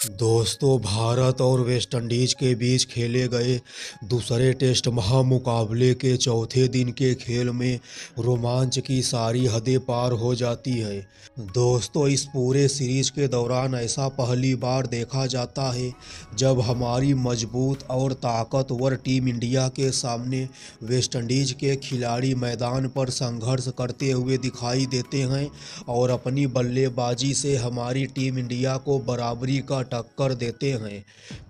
दोस्तों, भारत और वेस्टइंडीज के बीच खेले गए दूसरे टेस्ट महामुकाबले के चौथे दिन के खेल में रोमांच की सारी हदें पार हो जाती है। दोस्तों, इस पूरे सीरीज के दौरान ऐसा पहली बार देखा जाता है जब हमारी मजबूत और ताकतवर टीम इंडिया के सामने वेस्टइंडीज के खिलाड़ी मैदान पर संघर्ष करते हुए दिखाई देते हैं और अपनी बल्लेबाजी से हमारी टीम इंडिया को बराबरी का टक्कर देते हैं।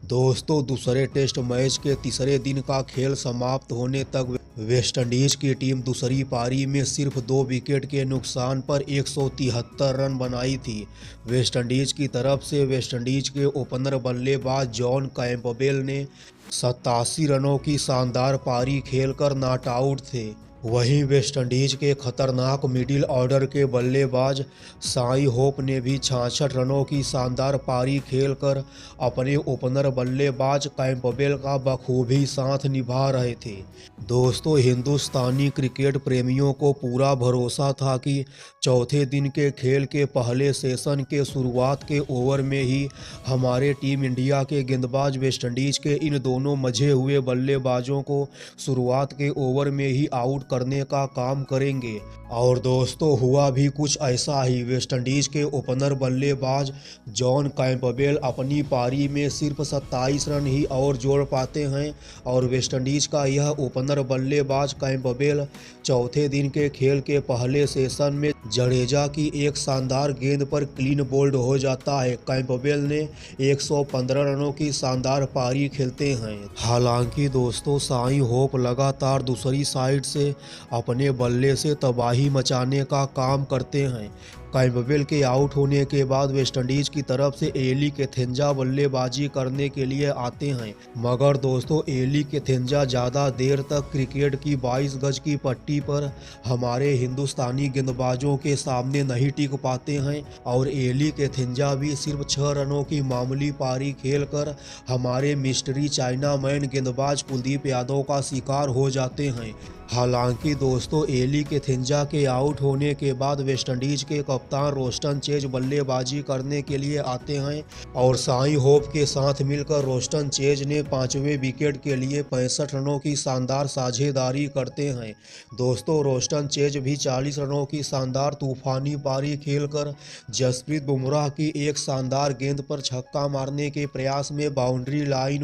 दोस्तों, दूसरे टेस्ट मैच के तीसरे दिन का खेल समाप्त होने तक वेस्टइंडीज की टीम दूसरी पारी में सिर्फ 2 विकेट के नुकसान पर 173 रन बनाई थी। वेस्टइंडीज की तरफ से वेस्टइंडीज के ओपनर बल्लेबाज जॉन कैंपबेल ने 87 रनों की शानदार पारी खेलकर नॉट आउट थे। वहीं वेस्टइंडीज के खतरनाक मिडिल ऑर्डर के बल्लेबाज साई होप ने भी 66 रनों की शानदार पारी खेलकर अपने ओपनर बल्लेबाज कैंपबेल का बखूबी साथ निभा रहे थे। दोस्तों, हिंदुस्तानी क्रिकेट प्रेमियों को पूरा भरोसा था कि चौथे दिन के खेल के पहले सेशन के शुरुआत के ओवर में ही हमारे टीम इंडिया के गेंदबाज वेस्टइंडीज के इन दोनों मजे हुए बल्लेबाजों को शुरुआत के ओवर में ही आउट करने का काम करेंगे। और दोस्तों, हुआ भी कुछ ऐसा ही। वेस्टइंडीज के ओपनर बल्लेबाज जॉन कैंपबेल अपनी पारी में सिर्फ 27 रन ही और जोड़ पाते हैं और वेस्टइंडीज का यह ओपनर बल्लेबाज कैंपबेल चौथे दिन के खेल के पहले सेशन में जडेजा की एक शानदार गेंद पर क्लीन बोल्ड हो जाता है। कैंपबेल ने 115 रनों की शानदार पारी खेलते हैं। हालांकि दोस्तों, साई होप लगातार दूसरी साइड से अपने बल्ले से तबाही मचाने का काम करते हैं। कैंपबेल के आउट होने के बाद वेस्टइंडीज की तरफ से एली कैथेंजा बल्लेबाजी करने के लिए आते हैं, मगर दोस्तों एली कैथेंजा ज़्यादा देर तक क्रिकेट की 22 गज की पट्टी पर हमारे हिंदुस्तानी गेंदबाजों के सामने नहीं टिक पाते हैं और एली कैथेंजा भी सिर्फ 6 रनों की मामूली पारी खेलकर हमारे मिस्ट्री चाइना मैन गेंदबाज कुलदीप यादव का शिकार हो जाते हैं। हालांकि दोस्तों, एली कैथेंजा के आउट होने के बाद वेस्टइंडीज के कप्तान रोस्टन चेज बल्लेबाजी करने के लिए आते हैं और साई होप के साथ मिलकर रोस्टन चेज ने 5वें विकेट के लिए 65 रनों की शानदार साझेदारी करते हैं। दोस्तों, रोस्टन चेज भी 40 रनों की शानदार तूफानी पारी खेलकर जसप्रीत बुमराह की एक शानदार गेंद पर छक्का मारने के प्रयास में बाउंड्री लाइन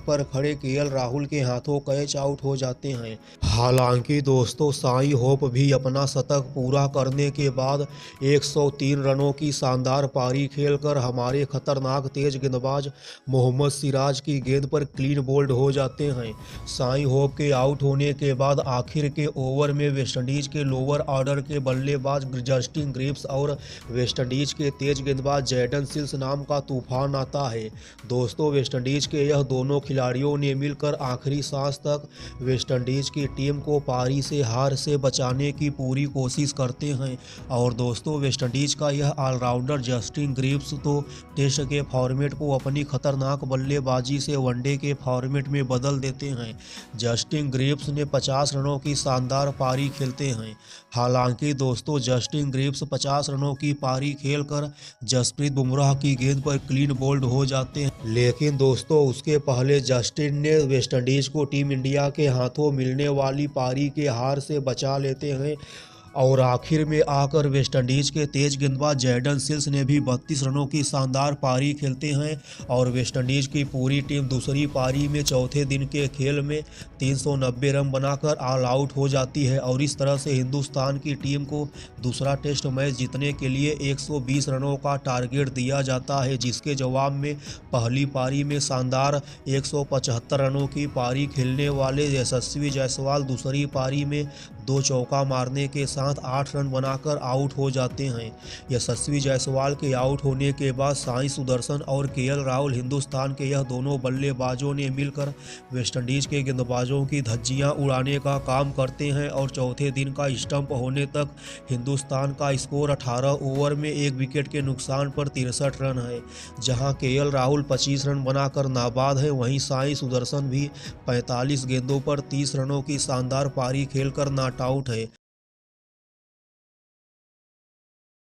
पर खड़े केएल राहुल के हाथों कैच आउट हो जाते हैं। हालांकि दोस्तों, साई होप भी अपना शतक पूरा करने के बाद 103 रनों की शानदार पारी खेलकर हमारे खतरनाक तेज गेंदबाज मोहम्मद सिराज की गेंद पर क्लीन बोल्ड हो जाते हैं। साई होप के आउट होने के बाद आखिर के ओवर में वेस्टइंडीज के लोअर ऑर्डर के बल्लेबाज जस्टिन ग्रिप्स और वेस्टइंडीज के तेज गेंदबाज जैडन सिल्स नाम का तूफान आता है। दोस्तों, वेस्टइंडीज के यह दोनों खिलाड़ियों ने मिलकर आखिरी सांस तक वेस्टइंडीज की टीम को पारी से हार से बचाने की पूरी कोशिश करते हैं और दोस्तों, वेस्टइंडीज का यह ऑलराउंडर जस्टिन ग्रिप्स तो टेस्ट के फॉर्मेट को अपनी खतरनाक बल्लेबाजी से वनडे के फॉर्मेट में बदल देते हैं। जस्टिन ग्रिप्स ने 50 रनों की शानदार पारी खेलते हैं। हालांकि दोस्तों, जस्टिन ग्रिप्स 50 रनों की पारी खेलकर जसप्रीत बुमराह की गेंद पर क्लीन बोल्ड हो जाते हैं, लेकिन दोस्तों उसके पहले जस्टिन ने वेस्टइंडीज को टीम इंडिया के हाथों मिलने वाली पारी के हार से बचा लेते हैं और आखिर में आकर वेस्टइंडीज के तेज गेंदबाज जैडन सिल्स ने भी 32 रनों की शानदार पारी खेलते हैं और वेस्टइंडीज की पूरी टीम दूसरी पारी में चौथे दिन के खेल में 390 रन बनाकर ऑल आउट हो जाती है और इस तरह से हिंदुस्तान की टीम को दूसरा टेस्ट मैच जीतने के लिए 120 रनों का टारगेट दिया जाता है, जिसके जवाब में पहली पारी में शानदार 175 रनों की पारी खेलने वाले यशस्वी जायसवाल दूसरी पारी में 2 चौका मारने के साथ 8 रन बनाकर आउट हो जाते हैं। यशस्वी जायसवाल के आउट होने के बाद साई सुदर्शन और केएल राहुल हिंदुस्तान के यह दोनों बल्लेबाजों ने मिलकर वेस्टइंडीज के गेंदबाजों की धज्जियां उड़ाने का काम करते हैं और चौथे दिन का स्टंप होने तक हिंदुस्तान का स्कोर 18 ओवर में 1 विकेट के नुकसान पर 63 रन है। जहां केएल राहुल 25 रन बनाकर नाबाद है, वहीं साई सुदर्शन भी 45 गेंदों पर 30 रनों की शानदार पारी खेलकर नॉट आउट है।